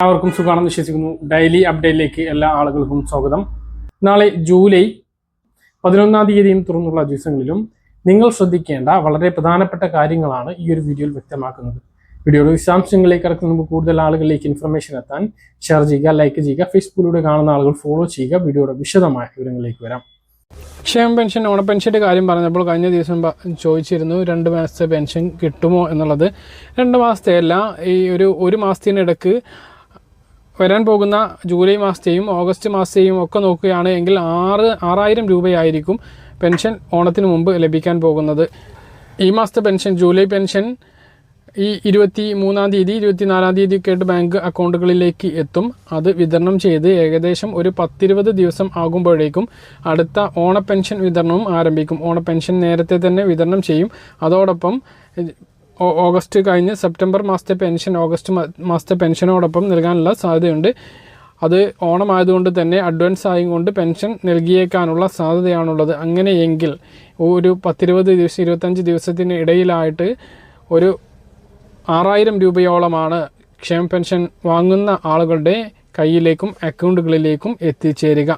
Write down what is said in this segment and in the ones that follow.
എല്ലാവർക്കും സുഖമാണെന്ന് വിശ്വസിക്കുന്നു. ഡെയിലി അപ്ഡേറ്റിലേക്ക് എല്ലാ ആളുകൾക്കും സ്വാഗതം. നാളെ ജൂലൈ 11-ാം തീയതിയും തുറന്നുള്ള ദിവസങ്ങളിലും നിങ്ങൾ ശ്രദ്ധിക്കേണ്ട വളരെ പ്രധാനപ്പെട്ട കാര്യങ്ങളാണ് ഈ ഒരു വീഡിയോയിൽ വ്യക്തമാക്കുന്നത്. വീഡിയോയുടെ വിശദാംശങ്ങളിലേക്ക് കടക്കുന്ന മുമ്പ് കൂടുതൽ ആളുകളിലേക്ക് ഇൻഫർമേഷൻ എത്താൻ ഷെയർ ചെയ്യുക, ലൈക്ക് ചെയ്യുക, ഫേസ്ബുക്കിലൂടെ കാണുന്ന ആളുകൾ ഫോളോ ചെയ്യുക. വീഡിയോയുടെ വിശദമായ വിവരങ്ങളിലേക്ക് വരാം. ക്ഷേമ പെൻഷൻ, ഓണപ്പെൻഷൻ്റെ കാര്യം പറഞ്ഞപ്പോൾ കഴിഞ്ഞ ദിവസം ചോദിച്ചിരുന്നു 2 മാസത്തെ പെൻഷൻ കിട്ടുമോ എന്നുള്ളത്. 2 മാസത്തെ അല്ല, ഈ ഒരു മാസത്തിനിടക്ക് വരാൻ പോകുന്ന ജൂലൈ മാസത്തെയും ഓഗസ്റ്റ് മാസത്തെയും ഒക്കെ നോക്കുകയാണ് എങ്കിൽ 6,000 രൂപയായിരിക്കും പെൻഷൻ ഓണത്തിന് മുമ്പ് ലഭിക്കാൻ പോകുന്നത്. ഈ മാസത്തെ പെൻഷൻ, ജൂലൈ പെൻഷൻ ഈ 23-ാം തീയതി 24-ാം തീയതി ഒക്കെ ആയിട്ട് ബാങ്ക് അക്കൗണ്ടുകളിലേക്ക് എത്തും. അത് വിതരണം ചെയ്ത് ഏകദേശം ഒരു 10-20 ദിവസം ആകുമ്പോഴേക്കും അടുത്ത ഓണപ്പെൻഷൻ വിതരണവും ആരംഭിക്കും. ഓണപ്പെൻഷൻ നേരത്തെ തന്നെ വിതരണം ചെയ്യും. അതോടൊപ്പം ഓഗസ്റ്റ് കഴിഞ്ഞ് സെപ്റ്റംബർ മാസത്തെ പെൻഷൻ ഓഗസ്റ്റ് മാസത്തെ പെൻഷനോടൊപ്പം നൽകാനുള്ള സാധ്യതയുണ്ട്. അത് ഓണമായതുകൊണ്ട് തന്നെ അഡ്വാൻസ് ആയും കൊണ്ട് പെൻഷൻ നൽകിയേക്കാനുള്ള സാധ്യതയാണുള്ളത്. അങ്ങനെയെങ്കിൽ ഒരു 10-20 ദിവസം 25 ദിവസത്തിന് ഇടയിലായിട്ട് ഒരു 6,000 രൂപയോളമാണ് ക്ഷേമ പെൻഷൻ വാങ്ങുന്ന ആളുകളുടെ കയ്യിലേക്കും അക്കൗണ്ടുകളിലേക്കും എത്തിച്ചേരുക.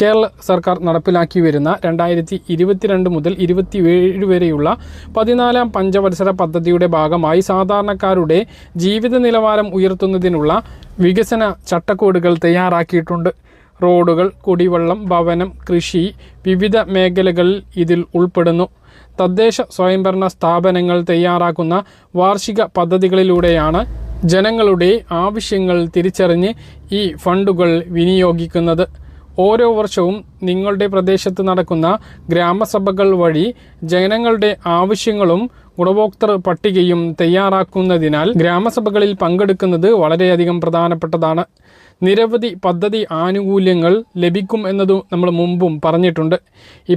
കേരള സർക്കാർ നടപ്പിലാക്കി വരുന്ന 2022 മുതൽ 27 വരെയുള്ള 14-ാം പഞ്ചവത്സര പദ്ധതിയുടെ ഭാഗമായി സാധാരണക്കാരുടെ ജീവിത നിലവാരം ഉയർത്തുന്നതിനുള്ള വികസന ചട്ടക്കൂടുകൾ തയ്യാറാക്കിയിട്ടുണ്ട്. റോഡുകൾ, കുടിവെള്ളം, ഭവനം, കൃഷി, വിവിധ മേഖലകളിൽ ഇതിൽ ഉൾപ്പെടുന്നു. തദ്ദേശ സ്വയംഭരണ സ്ഥാപനങ്ങൾ തയ്യാറാക്കുന്ന വാർഷിക പദ്ധതികളിലൂടെയാണ് ജനങ്ങളുടെ ആവശ്യങ്ങൾ തിരിച്ചറിഞ്ഞ് ഈ ഫണ്ടുകൾ വിനിയോഗിക്കുന്നത്. ഓരോ വർഷവും നിങ്ങളുടെ പ്രദേശത്ത് നടക്കുന്ന ഗ്രാമസഭകൾ വഴി ജനങ്ങളുടെ ആവശ്യങ്ങളും ഗുണഭോക്തൃ പട്ടികയും തയ്യാറാക്കുന്നതിനാൽ ഗ്രാമസഭകളിൽ പങ്കെടുക്കുന്നത് വളരെയധികം പ്രധാനപ്പെട്ടതാണ്. നിരവധി പദ്ധതി ആനുകൂല്യങ്ങൾ ലഭിക്കും എന്നതും നമ്മൾ മുമ്പും പറഞ്ഞിട്ടുണ്ട്.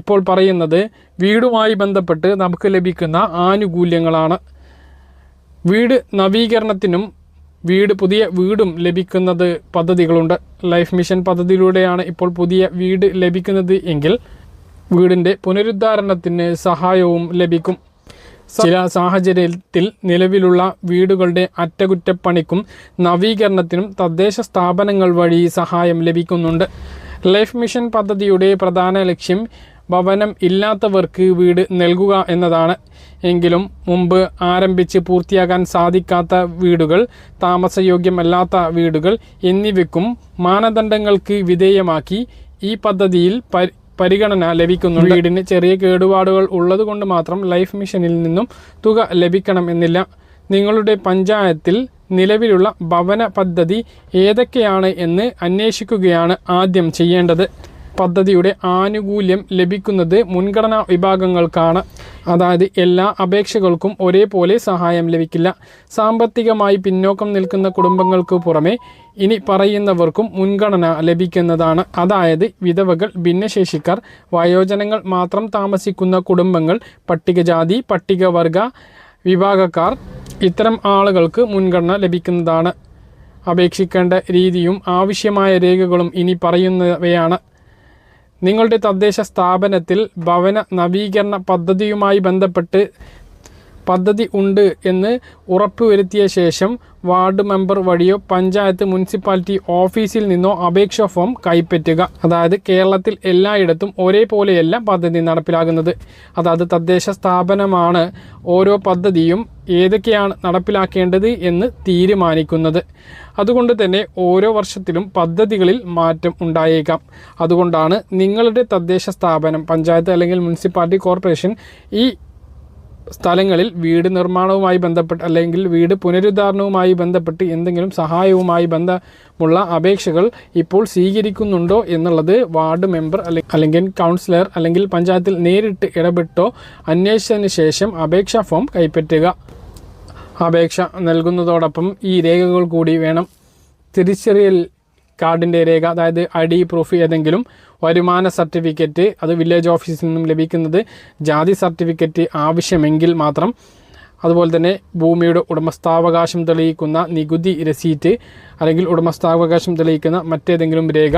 ഇപ്പോൾ പറയുന്നത് വീടുമായി ബന്ധപ്പെട്ട് നമുക്ക് ലഭിക്കുന്ന ആനുകൂല്യങ്ങളാണ്. വീട് നവീകരണത്തിനും പുതിയ വീടും ലഭിക്കുന്നത് പദ്ധതികളുണ്ട്. ലൈഫ് മിഷൻ പദ്ധതിയിലൂടെയാണ് ഇപ്പോൾ പുതിയ വീട് ലഭിക്കുന്നത് എങ്കിൽ വീടിൻ്റെ പുനരുദ്ധാരണത്തിന് സഹായവും ലഭിക്കും. ചില സാഹചര്യത്തിൽ നിലവിലുള്ള വീടുകളുടെ അറ്റകുറ്റപ്പണിക്കും നവീകരണത്തിനും തദ്ദേശ സ്ഥാപനങ്ങൾ വഴി സഹായം ലഭിക്കുന്നുണ്ട്. ലൈഫ് മിഷൻ പദ്ധതിയുടെ പ്രധാന ലക്ഷ്യം ഭവനം ഇല്ലാത്തവർക്ക് വീട് നൽകുക എന്നതാണ്. എങ്കിലും മുമ്പ് ആരംഭിച്ച് പൂർത്തിയാക്കാൻ സാധിക്കാത്ത വീടുകൾ, താമസയോഗ്യമല്ലാത്ത വീടുകൾ എന്നിവയ്ക്കും മാനദണ്ഡങ്ങൾക്ക് വിധേയമാക്കി ഈ പദ്ധതിയിൽ പരിഗണന ലഭിക്കുന്നുണ്ട്. വീടിന് ചെറിയ കേടുപാടുകൾ ഉള്ളതുകൊണ്ട് മാത്രം ലൈഫ് മിഷനിൽ നിന്നും തുക ലഭിക്കണം എന്നില്ല. നിങ്ങളുടെ പഞ്ചായത്തിൽ നിലവിലുള്ള ഭവന പദ്ധതി ഏതൊക്കെയാണ് എന്ന് അന്വേഷിക്കുകയാണ് ആദ്യം ചെയ്യേണ്ടത്. പദ്ധതിയുടെ ആനുകൂല്യം ലഭിക്കുന്നത് മുൻഗണനാ വിഭാഗങ്ങൾക്കാണ്. അതായത് എല്ലാ അപേക്ഷകൾക്കും ഒരേപോലെ സഹായം ലഭിക്കില്ല. സാമ്പത്തികമായി പിന്നോക്കം നിൽക്കുന്ന കുടുംബങ്ങൾക്ക് പുറമെ ഇനി പറയുന്നവർക്കും മുൻഗണന ലഭിക്കുന്നതാണ്. അതായത് വിധവകൾ, ഭിന്നശേഷിക്കാർ, വയോജനങ്ങൾ മാത്രം താമസിക്കുന്ന കുടുംബങ്ങൾ, പട്ടികജാതി പട്ടികവർഗ വിഭാഗക്കാർ, ഇത്തരം ആളുകൾക്ക് മുൻഗണന ലഭിക്കുന്നതാണ്. അപേക്ഷിക്കേണ്ട രീതിയും ആവശ്യമായ രേഖകളും ഇനി പറയുന്നവയാണ്. നിങ്ങളുടെ തദ്ദേശ സ്ഥാപനത്തിൽ ഭവന നവീകരണ പദ്ധതിയുമായി ബന്ധപ്പെട്ട് പദ്ധതി ഉണ്ട് എന്ന് ഉറപ്പുവരുത്തിയ ശേഷം വാർഡ് മെമ്പർ വഴിയോ പഞ്ചായത്ത് മുനിസിപ്പാലിറ്റി ഓഫീസിൽ നിന്നോ അപേക്ഷാ ഫോം കൈപ്പറ്റുക. അതായത് കേരളത്തിൽ എല്ലായിടത്തും ഒരേപോലെയല്ല പദ്ധതി നടപ്പിലാകുന്നത്. അതായത് തദ്ദേശ സ്ഥാപനമാണ് ഓരോ പദ്ധതിയും ഏതൊക്കെയാണ് നടപ്പിലാക്കേണ്ടത് എന്ന് തീരുമാനിക്കുന്നത്. അതുകൊണ്ട് തന്നെ ഓരോ വർഷത്തിലും പദ്ധതികളിൽ മാറ്റം ഉണ്ടായേക്കാം. അതുകൊണ്ടാണ് നിങ്ങളുടെ തദ്ദേശ സ്ഥാപനം, പഞ്ചായത്ത് അല്ലെങ്കിൽ മുനിസിപ്പാലിറ്റി കോർപ്പറേഷൻ ഈ സ്ഥലങ്ങളിൽ വീട് നിർമ്മാണവുമായി ബന്ധപ്പെട്ട് അല്ലെങ്കിൽ വീട് പുനരുദ്ധാരണവുമായി ബന്ധപ്പെട്ട് എന്തെങ്കിലും സഹായവുമായി ബന്ധമുള്ള അപേക്ഷകൾ ഇപ്പോൾ സ്വീകരിക്കുന്നുണ്ടോ എന്നുള്ളത് വാർഡ് മെമ്പർ അല്ലെങ്കിൽ കൗൺസിലർ അല്ലെങ്കിൽ പഞ്ചായത്തിൽ നേരിട്ട് ഇടപെട്ടോ അന്വേഷിച്ചതിന് ശേഷം അപേക്ഷാ ഫോം കൈപ്പറ്റുക. അപേക്ഷ നൽകുന്നതോടൊപ്പം ഈ രേഖകൾ കൂടി വേണം. തിരിച്ചറിയൽ കാർഡിൻ്റെ രേഖ, അതായത് ID പ്രൂഫ് ഏതെങ്കിലും, വരുമാന സർട്ടിഫിക്കറ്റ്, അത് വില്ലേജ് ഓഫീസിൽ നിന്നും ലഭിക്കുന്നത്, ജാതി സർട്ടിഫിക്കറ്റ് ആവശ്യമെങ്കിൽ മാത്രം, അതുപോലെ തന്നെ ഭൂമിയുടെ ഉടമസ്ഥാവകാശം തെളിയിക്കുന്ന നികുതി രസീറ്റ് അല്ലെങ്കിൽ ഉടമസ്ഥാവകാശം തെളിയിക്കുന്ന മറ്റേതെങ്കിലും രേഖ,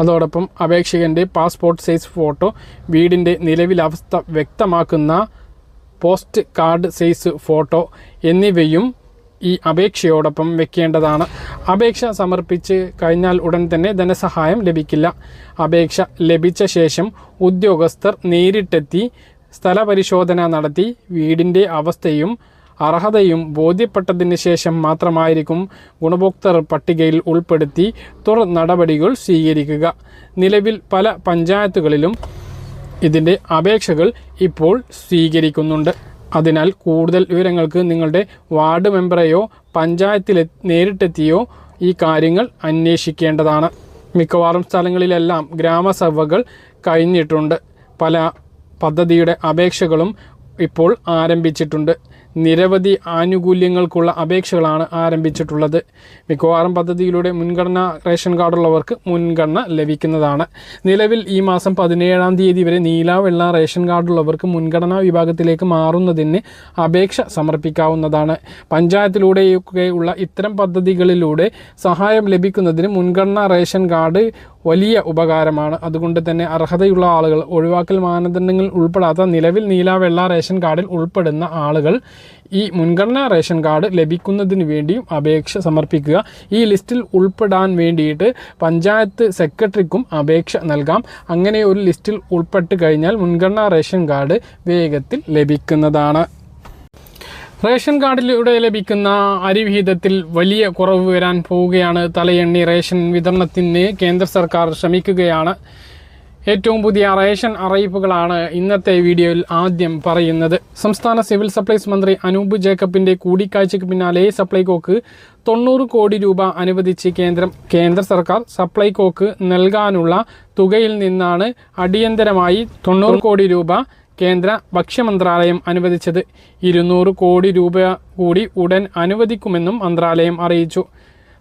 അതോടൊപ്പം അപേക്ഷകൻ്റെ പാസ്പോർട്ട് സൈസ് ഫോട്ടോ, വീടിൻ്റെ നിലവിലെ അവസ്ഥ വ്യക്തമാക്കുന്ന പോസ്റ്റ് കാർഡ് സൈസ് ഫോട്ടോ എന്നിവയും ഈ അപേക്ഷയോടൊപ്പം വെക്കേണ്ടതാണ്. അപേക്ഷ സമർപ്പിച്ച് കഴിഞ്ഞാൽ ഉടൻ തന്നെ ധനസഹായം ലഭിക്കില്ല. അപേക്ഷ ലഭിച്ച ശേഷം ഉദ്യോഗസ്ഥർ നേരിട്ടെത്തി സ്ഥലപരിശോധന നടത്തി വീടിൻ്റെ അവസ്ഥയും അർഹതയും ബോധ്യപ്പെട്ടതിന് ശേഷം മാത്രമായിരിക്കും ഗുണഭോക്തൃ പട്ടികയിൽ ഉൾപ്പെടുത്തി തുടർ നടപടികൾ സ്വീകരിക്കുക. നിലവിൽ പല പഞ്ചായത്തുകളിലും ഇതിൻ്റെ അപേക്ഷകൾ ഇപ്പോൾ സ്വീകരിക്കുന്നുണ്ട്. അതിനാൽ കൂടുതൽ വിവരങ്ങൾക്ക് നിങ്ങളുടെ വാർഡ് മെമ്പറെയോ പഞ്ചായത്തിൽ നേരിട്ടെത്തിയോ ഈ കാര്യങ്ങൾ അന്വേഷിക്കേണ്ടതാണ്. മിക്കവാറും സ്ഥലങ്ങളിലെല്ലാം ഗ്രാമസഭകൾ കഴിഞ്ഞിട്ടുണ്ട്. പല പദ്ധതിയുടെ അപേക്ഷകളും ഇപ്പോൾ ആരംഭിച്ചിട്ടുണ്ട്. നിരവധി ആനുകൂല്യങ്ങൾക്കുള്ള അപേക്ഷകളാണ് ആരംഭിച്ചിട്ടുള്ളത്. മിക്കവാറും പദ്ധതിയിലൂടെ മുൻഗണന റേഷൻ കാർഡുള്ളവർക്ക് മുൻഗണന ലഭിക്കുന്നതാണ്. നിലവിൽ ഈ മാസം 17-ാം തീയതി വരെ നീല വെള്ള റേഷൻ കാർഡുള്ളവർക്ക് മുൻഗണനാ വിഭാഗത്തിലേക്ക് മാറുന്നതിന് അപേക്ഷ സമർപ്പിക്കാവുന്നതാണ്. പഞ്ചായത്തിലൂടെയൊക്കെയുള്ള ഇത്തരം പദ്ധതികളിലൂടെ സഹായം ലഭിക്കുന്നതിന് മുൻഗണനാ റേഷൻ കാർഡ് വലിയ ഉപകാരമാണ്. അതുകൊണ്ട് തന്നെ അർഹതയുള്ള ആളുകൾ, ഒഴിവാക്കൽ മാനദണ്ഡങ്ങൾ ഉൾപ്പെടാത്ത നിലവിൽ നീല വെള്ള റേഷൻ കാർഡിൽ ഉൾപ്പെടുന്ന ആളുകൾ ഈ മുൻഗണനാ റേഷൻ കാർഡ് ലഭിക്കുന്നതിന് വേണ്ടിയും അപേക്ഷ സമർപ്പിക്കുക. ഈ ലിസ്റ്റിൽ ഉൾപ്പെടാൻ വേണ്ടിയിട്ട് പഞ്ചായത്ത് സെക്രട്ടറിക്കും അപേക്ഷ നൽകാം. അങ്ങനെ ഒരു ലിസ്റ്റിൽ ഉൾപ്പെട്ട് കഴിഞ്ഞാൽ മുൻഗണനാ റേഷൻ കാർഡ് വേഗത്തിൽ ലഭിക്കുന്നതാണ്. റേഷൻ കാർഡിലൂടെ ലഭിക്കുന്ന അരി വിഹിതത്തിൽ വലിയ കുറവ് വരാൻ പോവുകയാണ്. തലയെണ്ണി റേഷൻ വിതരണത്തിന് കേന്ദ്ര സർക്കാർ ശ്രമിക്കുകയാണ്. ഏറ്റവും പുതിയ റേഷൻ അറിയിപ്പുകളാണ് ഇന്നത്തെ വീഡിയോയിൽ ആദ്യം പറയുന്നത്. സംസ്ഥാന സിവിൽ സപ്ലൈസ് മന്ത്രി അനൂപ് ജേക്കബിന്റെ കൂടിക്കാഴ്ചയ്ക്ക് പിന്നാലെ സപ്ലൈകോക്ക് 90 കോടി രൂപ അനുവദിച്ച് കേന്ദ്ര സർക്കാർ സപ്ലൈകോക്ക് നൽകാനുള്ള തുകയിൽ നിന്നാണ് അടിയന്തരമായി 90 കോടി രൂപ കേന്ദ്ര ഭക്ഷ്യമന്ത്രാലയം അനുവദിച്ചത്. 200 കോടി രൂപ കൂടി ഉടൻ അനുവദിക്കുമെന്നും മന്ത്രാലയം അറിയിച്ചു.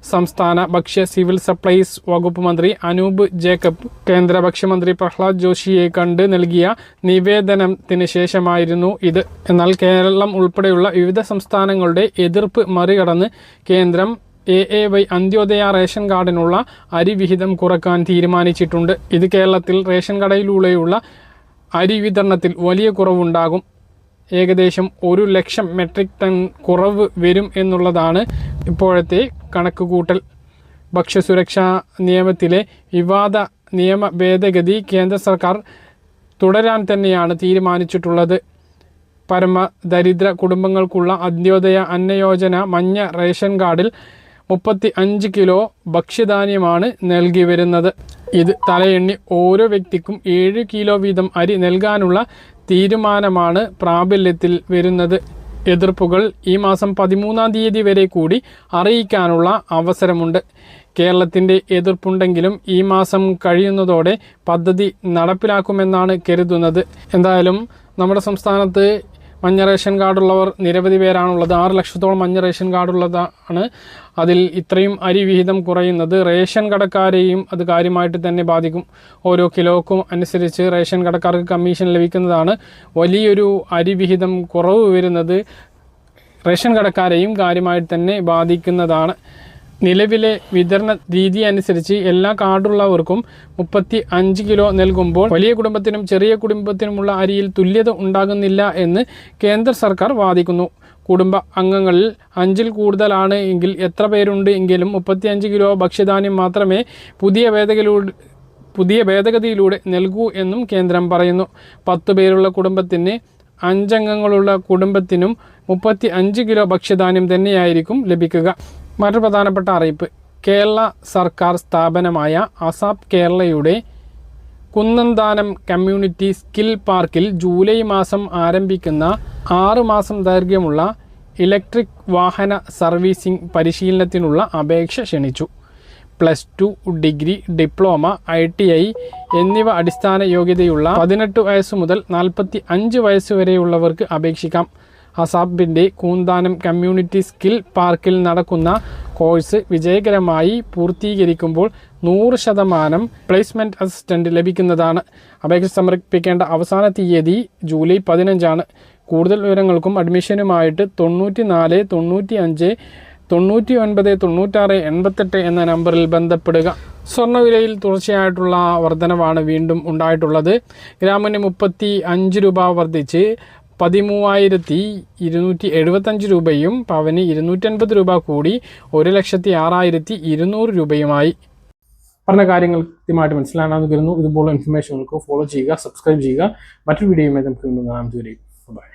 സംസ്ഥാന ഭക്ഷ്യ സിവിൽ സപ്ലൈസ് വകുപ്പ് മന്ത്രി അനൂപ് ജേക്കബ് കേന്ദ്ര ഭക്ഷ്യമന്ത്രി പ്രഹ്ലാദ് ജോഷിയെ കണ്ട് നൽകിയ നിവേദനത്തിന് ശേഷമായിരുന്നു ഇത്. എന്നാൽ കേരളം ഉൾപ്പെടെയുള്ള വിവിധ സംസ്ഥാനങ്ങളുടെ എതിർപ്പ് മറികടന്ന് കേന്ദ്രം AAY അന്ത്യോദയ റേഷൻ കാർഡിനുള്ള അരി വിഹിതം കുറക്കാൻ തീരുമാനിച്ചിട്ടുണ്ട്. ഇത് കേരളത്തിൽ റേഷൻ കടയിലൂടെയുള്ള അരി വിതരണത്തിൽ വലിയ കുറവുണ്ടാകും. ഏകദേശം 1 ലക്ഷം മെട്രിക് ടൺ കുറവ് വരും എന്നുള്ളതാണ് ഇപ്പോഴത്തെ കണക്കുകൂട്ടൽ. ഭക്ഷ്യസുരക്ഷാ നിയമത്തിലെ വിവാദ നിയമ ഭേദഗതി കേന്ദ്ര സർക്കാർ തുടരാൻ തന്നെയാണ് തീരുമാനിച്ചിട്ടുള്ളത്. പരമദരിദ്ര കുടുംബങ്ങൾക്കുള്ള അന്ത്യോദയ അന്നയോജന മഞ്ഞ റേഷൻ കാർഡിൽ 35 കിലോ ഭക്ഷ്യധാന്യമാണ് നൽകി വരുന്നത്. ഇത് തലയെണ്ണി ഓരോ വ്യക്തിക്കും 7 കിലോ വീതം അരി നൽകാനുള്ള തീരുമാനമാണ് പ്രാബല്യത്തിൽ വരുന്നത്. എതിർപ്പുകൾ ഈ മാസം 13-ാം തീയതി വരെ കൂടി അറിയിക്കാനുള്ള അവസരമുണ്ട്. കേരളത്തിൻ്റെ എതിർപ്പുണ്ടെങ്കിലും ഈ മാസം കഴിയുന്നതോടെ പദ്ധതി നടപ്പിലാക്കുമെന്നാണ് കരുതുന്നത്. എന്തായാലും നമ്മുടെ സംസ്ഥാനത്ത് മഞ്ഞ റേഷൻ കാർഡുള്ളവർ നിരവധി പേരാണുള്ളത്. 6 ലക്ഷത്തോളം മഞ്ഞ റേഷൻ കാർഡുള്ളതാണ്. അതിൽ ഇത്രയും അരി വിഹിതം കുറയുന്നത് റേഷൻ കടക്കാരെയും അത് കാര്യമായിട്ട് തന്നെ ബാധിക്കും. ഓരോ കിലോക്കും അനുസരിച്ച് റേഷൻ കടക്കാർക്ക് കമ്മീഷൻ ലഭിക്കുന്നതാണ്. വലിയൊരു അരി വിഹിതം കുറവ് വരുന്നത് റേഷൻ കടക്കാരെയും കാര്യമായിട്ട് തന്നെ ബാധിക്കുന്നതാണ്. നിലവിലെ വിതരണ രീതി അനുസരിച്ച് എല്ലാ കാർഡുള്ളവർക്കും 35 കിലോ നൽകുമ്പോൾ വലിയ കുടുംബത്തിനും ചെറിയ കുടുംബത്തിനുമുള്ള അരിയിൽ തുല്യത ഉണ്ടാകുന്നില്ല എന്ന് കേന്ദ്ര സർക്കാർ വാദിക്കുന്നു. കുടുംബ അംഗങ്ങളിൽ 5-ൽ കൂടുതലാണ് എങ്കിൽ എത്ര പേരുണ്ട് എങ്കിലും 35 കിലോ ഭക്ഷ്യധാന്യം മാത്രമേ പുതിയ ഭേദഗതിയിലൂടെ നൽകൂ എന്നും കേന്ദ്രം പറയുന്നു. 10 പേരുള്ള കുടുംബത്തിന് 5 അംഗങ്ങളുള്ള കുടുംബത്തിനും 35 കിലോ ഭക്ഷ്യധാന്യം തന്നെയായിരിക്കും ലഭിക്കുക. മറ്റൊരു പ്രധാനപ്പെട്ട അറിയിപ്പ്, കേരള സർക്കാർ സ്ഥാപനമായ അസാപ് കേരളയുടെ കുന്നന്താനം കമ്മ്യൂണിറ്റി സ്കിൽ പാർക്കിൽ ജൂലൈ മാസം ആരംഭിക്കുന്ന 6 മാസം ദൈർഘ്യമുള്ള ഇലക്ട്രിക് വാഹന സർവീസിംഗ് പരിശീലനത്തിനുള്ള അപേക്ഷ ക്ഷണിച്ചു. +2 ഡിഗ്രി, ഡിപ്ലോമ, ITI എന്നിവ അടിസ്ഥാന യോഗ്യതയുള്ള 18 വയസ്സ് മുതൽ 45 വയസ്സ് വരെയുള്ളവർക്ക് അപേക്ഷിക്കാം. അസാപ്പിൻ്റെ കൂന്താനം കമ്മ്യൂണിറ്റി സ്കിൽ പാർക്കിൽ നടക്കുന്ന കോഴ്സ് വിജയകരമായി പൂർത്തീകരിക്കുമ്പോൾ 100% പ്ലേസ്മെൻറ്റ് അസിസ്റ്റൻ്റ് ലഭിക്കുന്നതാണ്. അപേക്ഷ സമർപ്പിക്കേണ്ട അവസാന തീയതി ജൂലൈ 15 ആണ്. കൂടുതൽ വിവരങ്ങൾക്കും അഡ്മിഷനുമായിട്ട് 94 95 99 96 88 എന്ന നമ്പറിൽ ബന്ധപ്പെടുക. സ്വർണ്ണവിലയിൽ തുടർച്ചയായിട്ടുള്ള വർധനവാണ് വീണ്ടും ഉണ്ടായിട്ടുള്ളത്. ഗ്രാമിന് 35 രൂപ വർദ്ധിച്ച് 13,275 രൂപയും പവന് 250 രൂപ കൂടി 1,06,200 രൂപയുമായി. പറഞ്ഞ കാര്യങ്ങൾ കൃത്യമായിട്ട് മനസ്സിലാണെന്ന് കരുതുന്നു. ഇതുപോലുള്ള ഇൻഫർമേഷനുകൾക്ക് ഫോളോ ചെയ്യുക, സബ്സ്ക്രൈബ് ചെയ്യുക. മറ്റൊരു വീഡിയോയുമായി നമുക്ക് വീണ്ടും കാണാം. ബൈ.